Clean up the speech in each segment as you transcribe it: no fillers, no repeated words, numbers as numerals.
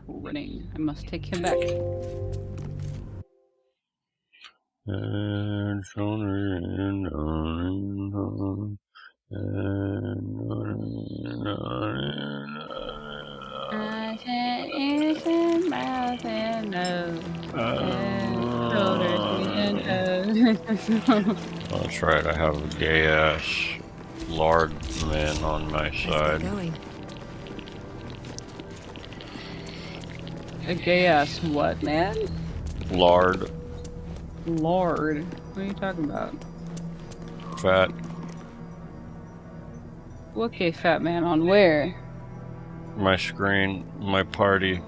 winning. I must take him back. I said ears and mouth and nose, head, shoulders, feet, and toes. That's right, I have a gay ass lard man on my side. Going. A gay ass what, man? Lard. Lord. What are you talking about? Fat. What gay fat man on where? My screen. My party.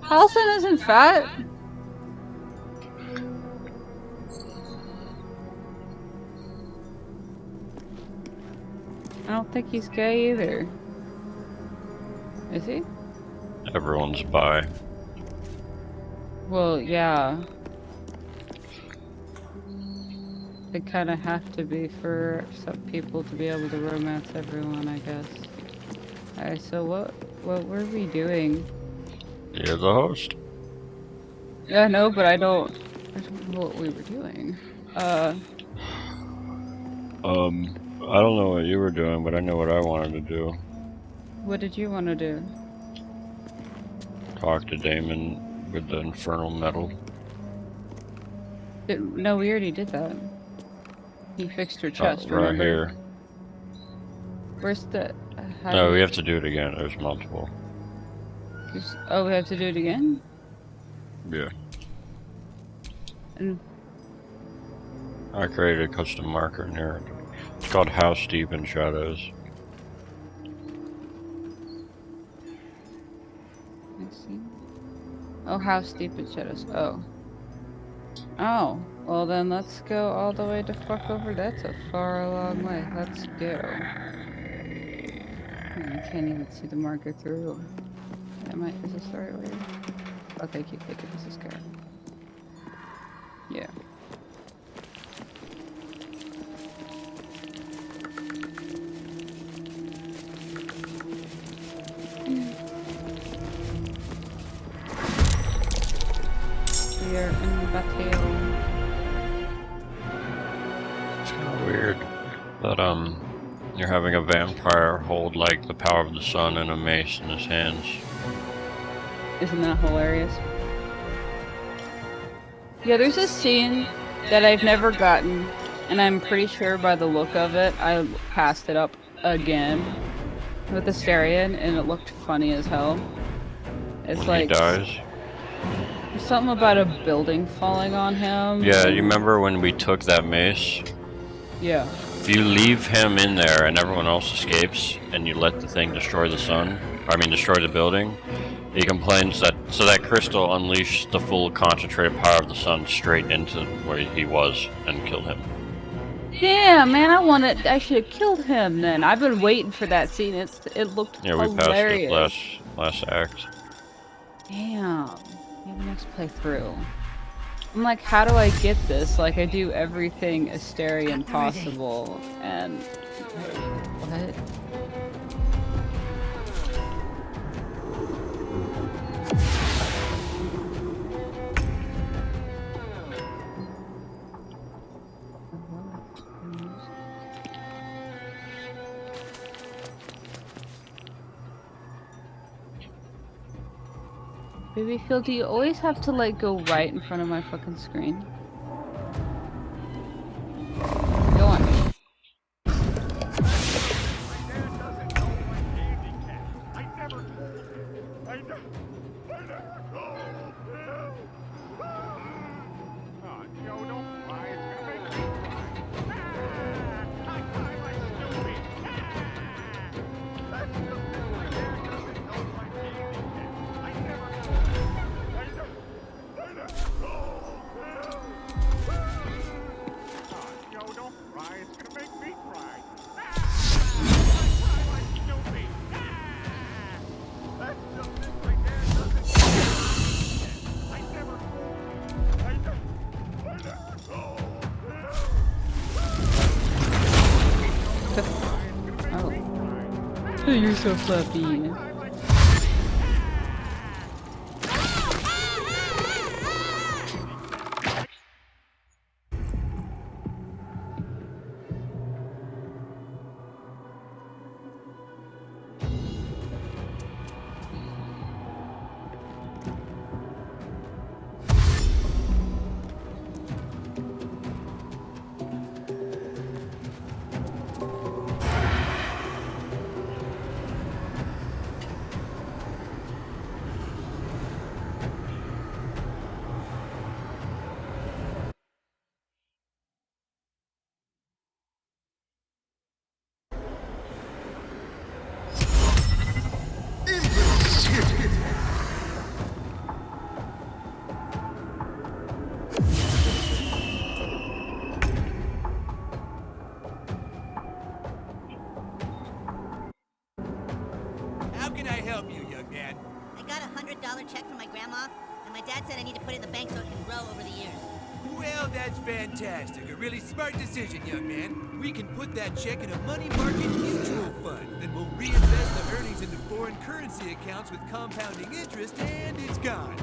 Halson isn't fat. I don't think he's gay either. Is he? Everyone's bi. Well, yeah. They kind of have to be for some people to be able to romance everyone, I guess. Alright, so what were we doing? You're the host. Yeah, no, but I don't know what we were doing. I don't know what you were doing, but I know what I wanted to do. What did you want to do? Talk to Damon with the infernal metal. No, we already did that. He fixed your chest, right remember? here. Where's the... No, we have to do it again. There's multiple. Oh, we have to do it again? Yeah. And I created a custom marker in here. It's called House Deep in Shadows. let's see. Oh, House Deep in Shadows. Oh. Oh. Well, then let's go all the way to fuck over. That's a far long way. Let's go. I can't even see the marker through. Is this the right way? Okay, keep thinking this is good. Yeah. We are in battle. It's kind of weird that you're having a vampire hold like the power of the sun and a mace in his hands. Isn't that hilarious? Yeah, there's a scene that I've never gotten, and I'm pretty sure by the look of it, I passed it up again with Asterion, and it looked funny as hell. It's When like he dies. there's something about a building falling on him. Yeah, you remember when we took that mace? Yeah. If you leave him in there and everyone else escapes, and you let the thing destroy the sun, destroy the building, he complains that that crystal unleashed the full concentrated power of the sun straight into where he was and killed him. Damn, man, I should have killed him then. I've been waiting for that scene. It looked Yeah, we hilarious. passed it last act. Damn. Maybe next playthrough. I'm like, how do I get this? Like, I do everything Asterion possible, and... What? Baby Phil, do you always have to, like, go right in front of my fucking screen? Go on. Oh. You're so fluffy. $100 check from my grandma, and my dad said I need to put it in the bank so it can grow over the years. Well, that's fantastic. A really smart decision, young man. We can put that check in a money market mutual fund. Then we'll reinvest the earnings into foreign currency accounts with compounding interest, and it's gone.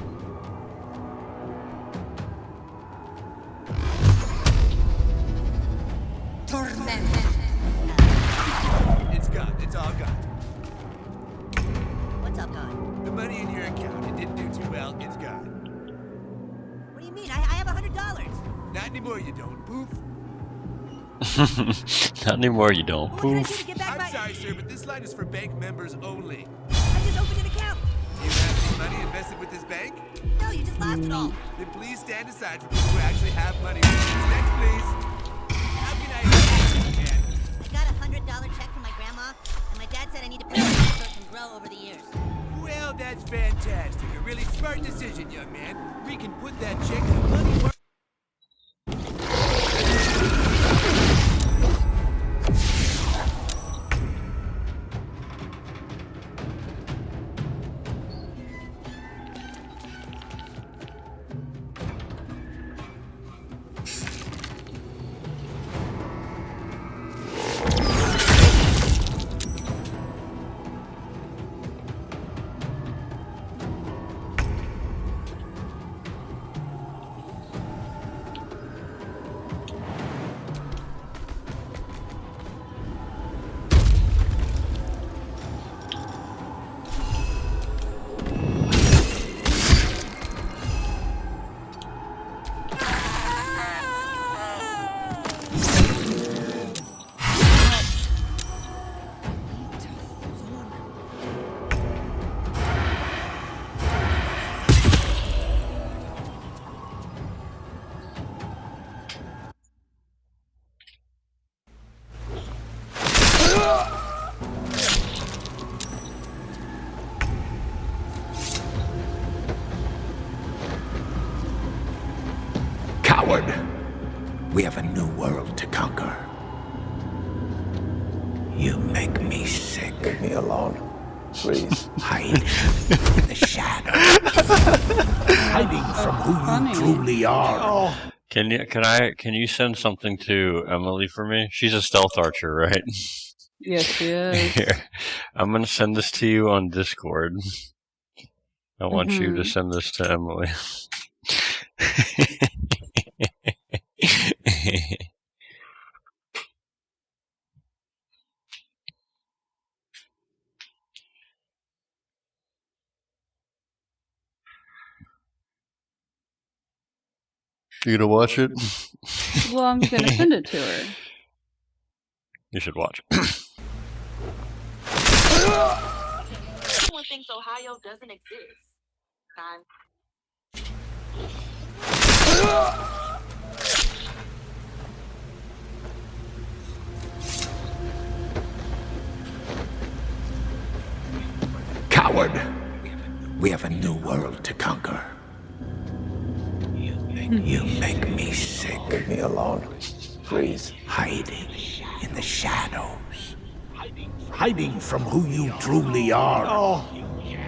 It's gone. It's all gone. What's up, gone? The money in your account, it didn't do too well. It's gone. What do you mean? I have $100. Not anymore, you don't. Poof. Not anymore, you don't. What can I do Poof. to get back I'm my... sorry, sir, but this line is for bank members only. I just opened an account. Do you have any money invested with this bank? No, you just lost it all. Then please stand aside for people who actually have money. Next, please. How can I help you, again? I got a $100 check from my grandma, and my dad said I need to put it in the bank so it can grow over the years. Well, that's fantastic. A really smart decision, young man. We can put that check in a money market. Coward! We have a new world to conquer. You make me sick. Leave me alone, please. Hiding in the shadows. Hiding from who you truly are. Can you send something to Emily for me? She's a stealth archer, right? Yes, she is. Here, I'm gonna send this to you on Discord. I want you to send this to Emily. You gonna watch it? Well, I'm gonna send it to her. You should watch. Everyone thinks Ohio doesn't exist. Coward! We have a new world to conquer. You make me sick. Leave me alone, please. Hiding in the shadows. Hiding from who you truly are.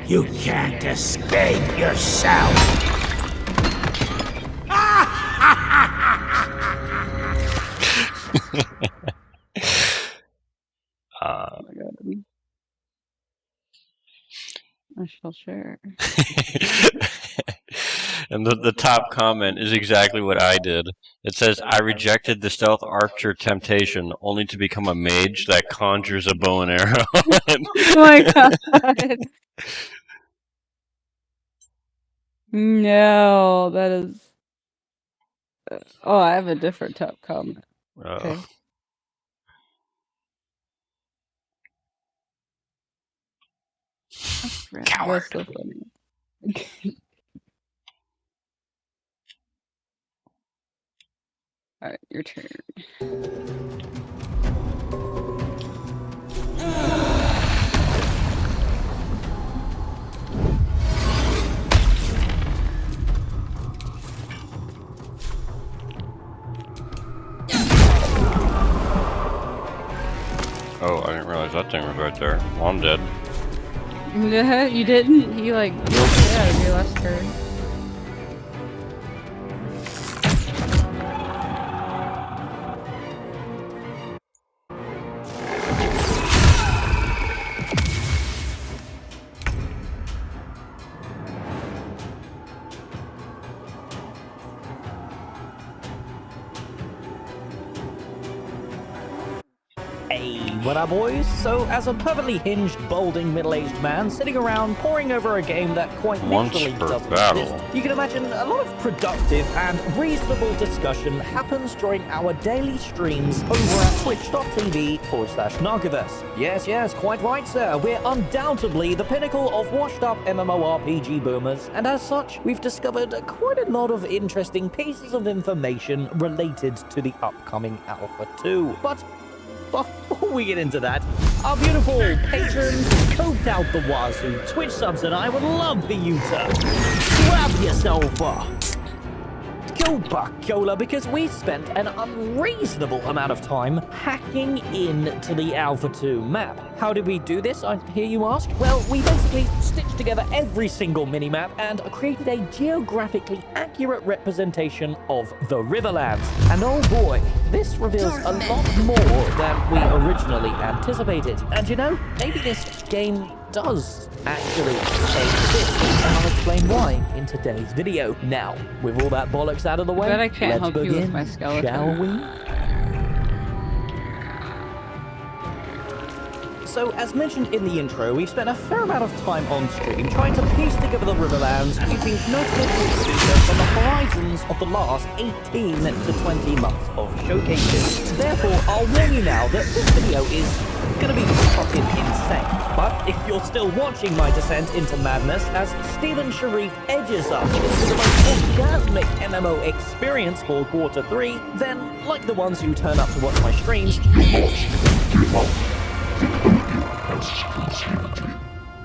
You can't escape yourself. Oh my god. I shall share. And the top comment is exactly what I did. It says, I rejected the stealth archer temptation only to become a mage that conjures a bow and arrow. Oh my god. No, that is... Oh, I have a different top comment. Okay. Coward. That's so funny. Alright, your turn. Oh, I didn't realize that thing was right there. Well, I'm dead. You didn't? He like, yeah, your last turn. Hey, what up, boys? So, as a perfectly hinged, balding, middle-aged man sitting around poring over a game that quite Once literally per doesn't battle. exist, you can imagine a lot of productive and reasonable discussion happens during our daily streams over at twitch.tv/Narcoverse. Yes, quite right, sir. We're undoubtedly the pinnacle of washed-up MMORPG boomers, and as such, we've discovered quite a lot of interesting pieces of information related to the upcoming Alpha 2. But before we get into that, our beautiful patrons, coped out the wazoo Twitch subs and I would love for you to grab yourself a Coca-Cola because we spent an unreasonable amount of time hacking into the Alpha 2 map. How did we do this, I hear you ask? Well, we basically stitched together every single minimap and created a geographically accurate representation of the Riverlands. And oh boy, this reveals a lot more than we originally anticipated. And you know, maybe this game does actually exist, and I'll explain why in today's video. Now, with all that bollocks out of the way, Bet I can't let's help you begin, with my skeleton. shall we? So, as mentioned in the intro, we've spent a fair amount of time on stream trying to piece together the Riverlands using notable points of interest on the horizons of the last 18 to 20 months of showcases. Therefore, I'll warn you now that this video is gonna be fucking insane. But if you're still watching my descent into madness as Stephen Sharif edges us into the most orgasmic MMO experience for Quarter 3, then, like the ones who turn up to watch my streams,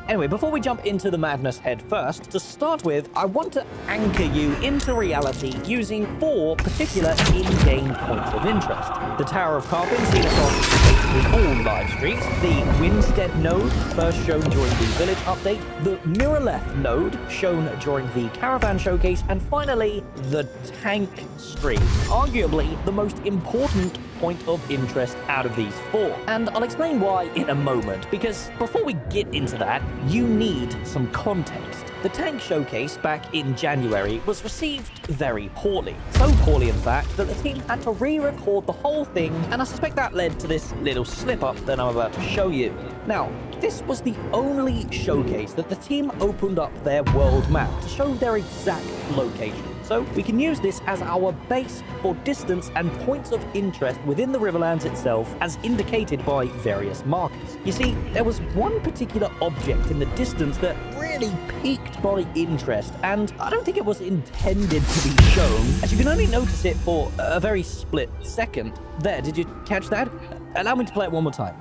anyway, before we jump into the madness head first, to start with, I want to anchor you into reality using 4 particular in-game points of interest. The Tower of Carpin seen across basically all live streams, the Winstead node, first shown during the village update, the Miraleth node, shown during the Caravan showcase, and finally, the Tank stream, arguably the most important point of interest out of these 4. And I'll explain why in a moment, because before we get into that, you need some context. The Tank showcase back in January was received very poorly. So poorly, in fact, that the team had to re-record the whole thing, and I suspect that led to this little slip-up that I'm about to show you. Now, this was the only showcase that the team opened up their world map to show their exact location. So we can use this as our base for distance and points of interest within the Riverlands itself as indicated by various markers. You see, there was one particular object in the distance that really piqued my interest, and I don't think it was intended to be shown, as you can only notice it for a very split second. There, did you catch that? Allow me to play it one more time.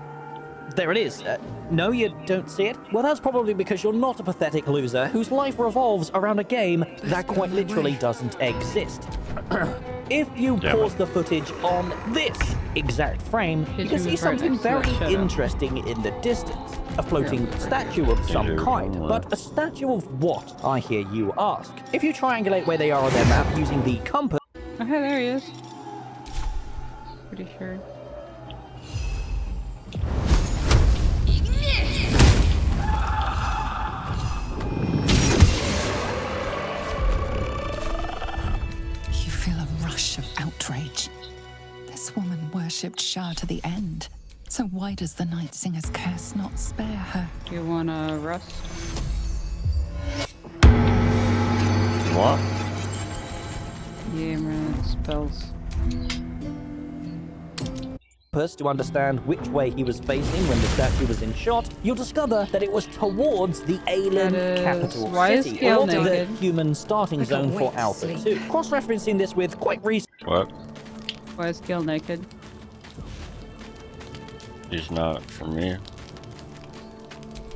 There it is. No, you don't see it? Well, that's probably because you're not a pathetic loser whose life revolves around a game that quite literally doesn't exist. If you pause the footage on this exact frame, you can see something very interesting in the distance. A floating statue of some kind. But a statue of what, I hear you ask? If you triangulate where they are on their map using the compass... Okay, there he is. Pretty sure. You feel a rush of outrage. This woman worshipped Shah to the end. So why does the Night Singer's curse not spare her? Do you wanna rust? What? Yeah, man, spells. To understand which way he was facing when the statue was in shot, you'll discover that it was towards the Aelin capital city, or rather the human starting zone for Alpha 2. Cross-referencing this with quite recent... What? Why is Gale naked? He's not for me.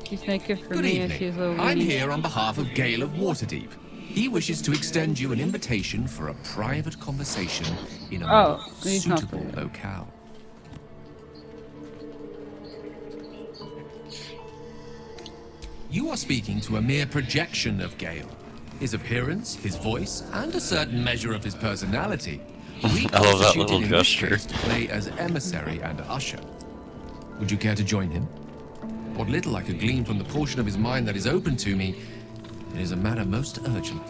She's naked for Good me and evening. she's a I'm weenie. here on behalf of Gale of Waterdeep. He wishes to extend you an invitation for a private conversation in a more he's not suitable there. locale. You are speaking to a mere projection of Gale. His appearance, his voice, and a certain measure of his personality. We I love that constituted little in this gesture. case to play as emissary and usher. Would you care to join him? What little I could glean from the portion of his mind that is open to me, it is a matter most urgent.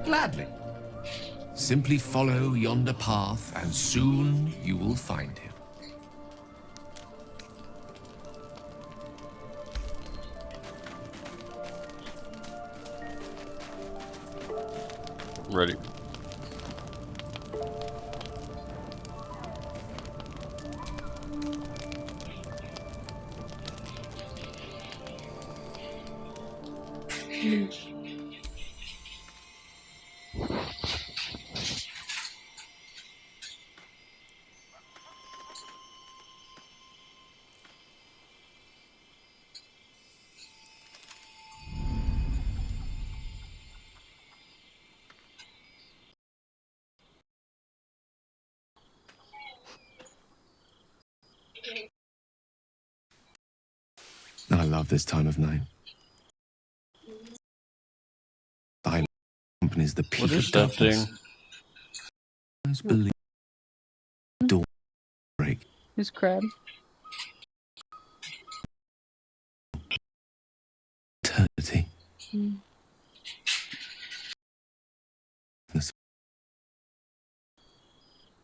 Gladly. Simply follow yonder path, and soon you will find him. Ready. I love this time of night. Thy company is the peak What is of that darkness. thing? Believe dawn break. His crab. Eternity.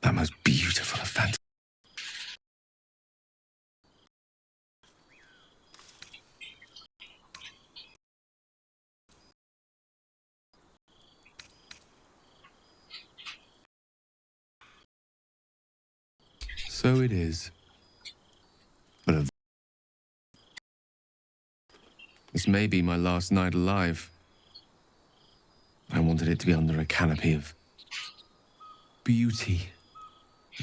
That most beautiful of fantasy. So it is. But this may be my last night alive. I wanted it to be under a canopy of beauty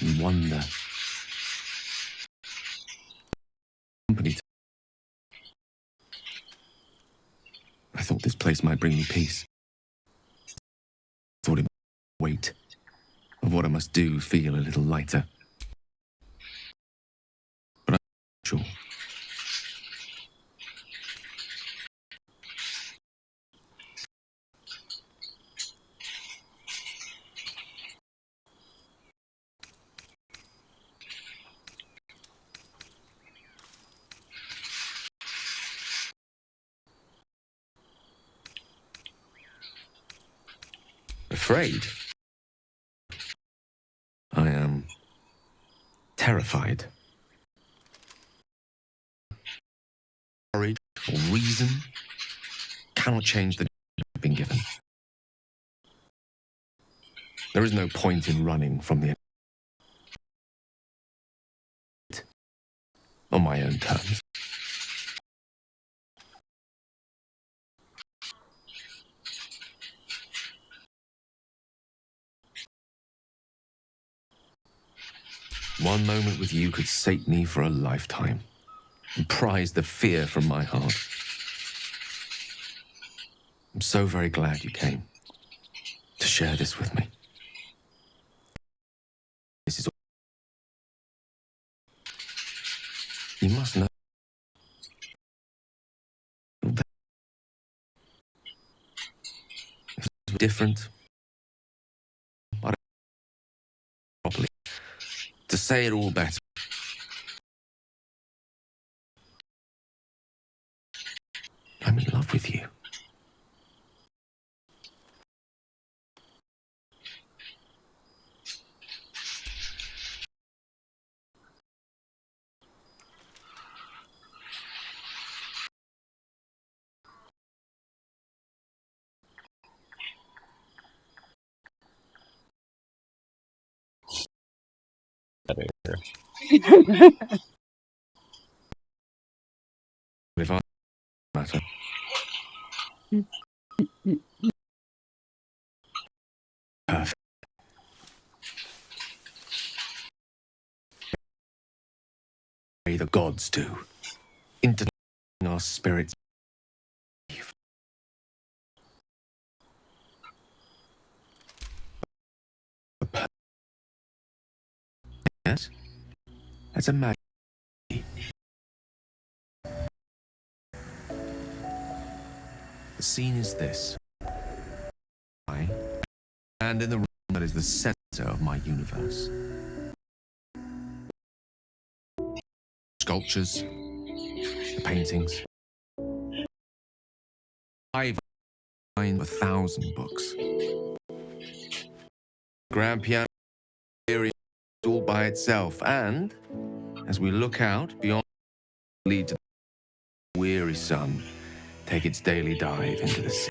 and wonder. Company. I thought this place might bring me peace. Thought it might weight of what I must do feel a little lighter. But I'm not sure. Afraid? I am terrified. Courage or reason cannot change the I've been given. There is no point in running from the on my own terms. One moment with you could sate me for a lifetime and prize the fear from my heart. I'm so very glad you came to share this with me. This is all. You must know that it's different. I don't properly to say it all better. I'm in love with you. If I matter. Perfect. The gods do. Into our spirits. Yes? Let's imagine. The scene is this. I stand in the room that is the center of my universe. Sculptures, the paintings. I've signed 1,000 books. Grand piano area all by itself, and as we look out beyond, lead to the weary sun take its daily dive into the sea.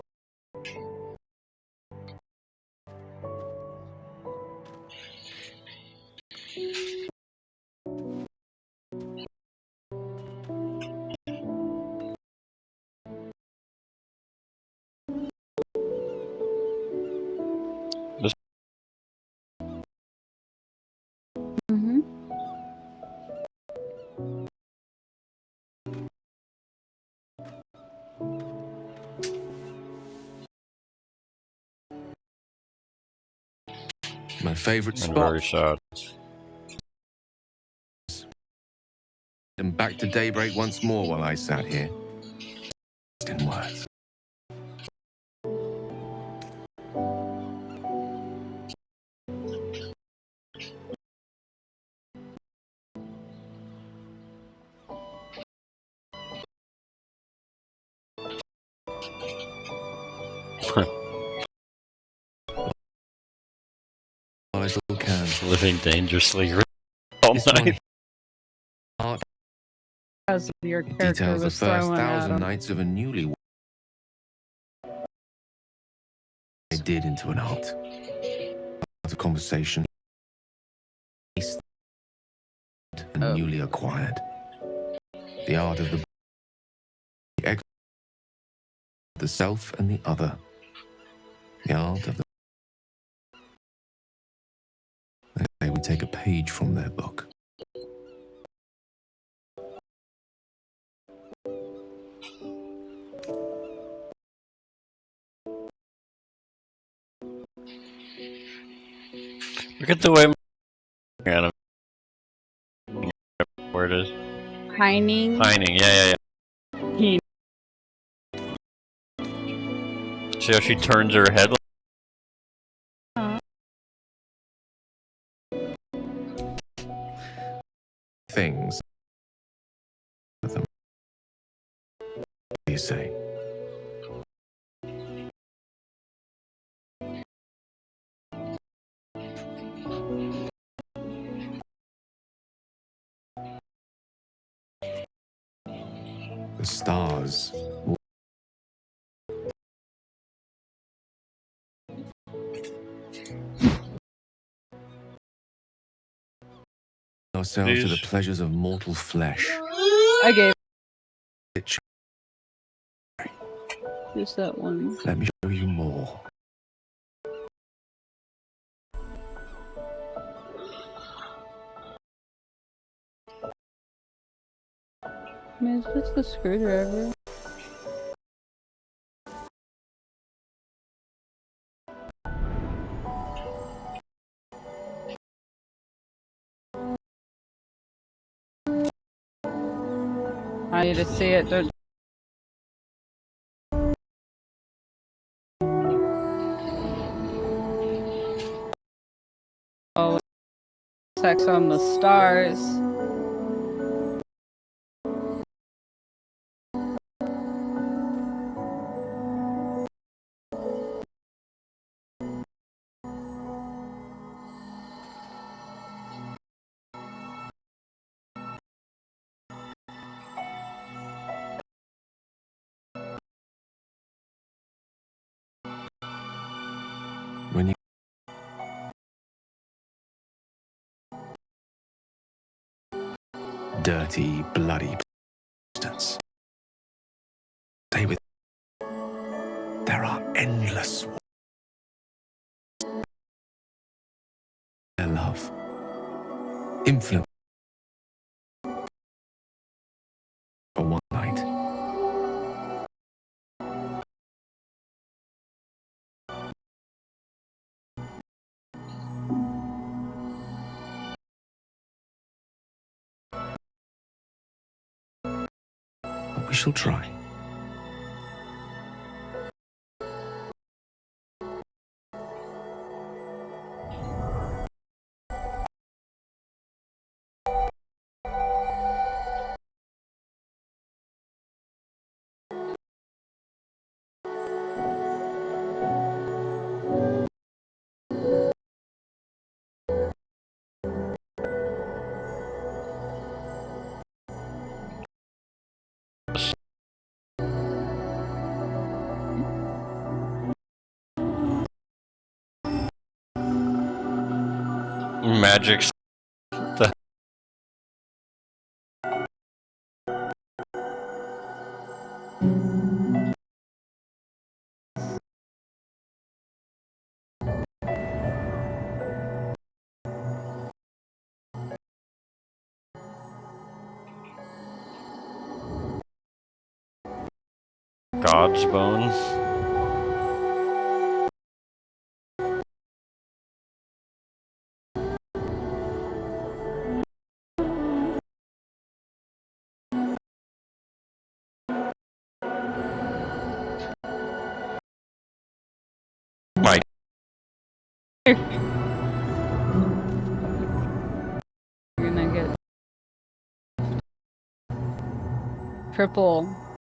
Mm-hmm. My favorite And spot. very sad. And back to daybreak once more while I sat here. In words. While I still can. Living dangerously all This night. one art As your character details the was first throwing at 1,000 him. nights of a newlywed. I did into an art. Art of conversation. And newly acquired. The art of the self and the other. The art of the... They would take a page from their book. Look at the way where it is. Pining. Pining, yeah. He See how she turns her head? Things. What do you say? The stars. Ourselves to the pleasures of mortal flesh. I gave It just that one. Let me show you more. Man, it's just the screwdriver. I need to see it. Don't. Oh, sex on the stars. When you dirty, bloody bastards. Stay with. There are endless. Their love. Infinite. For one night. shall try. Magic. The God's bone. My You're gonna get triple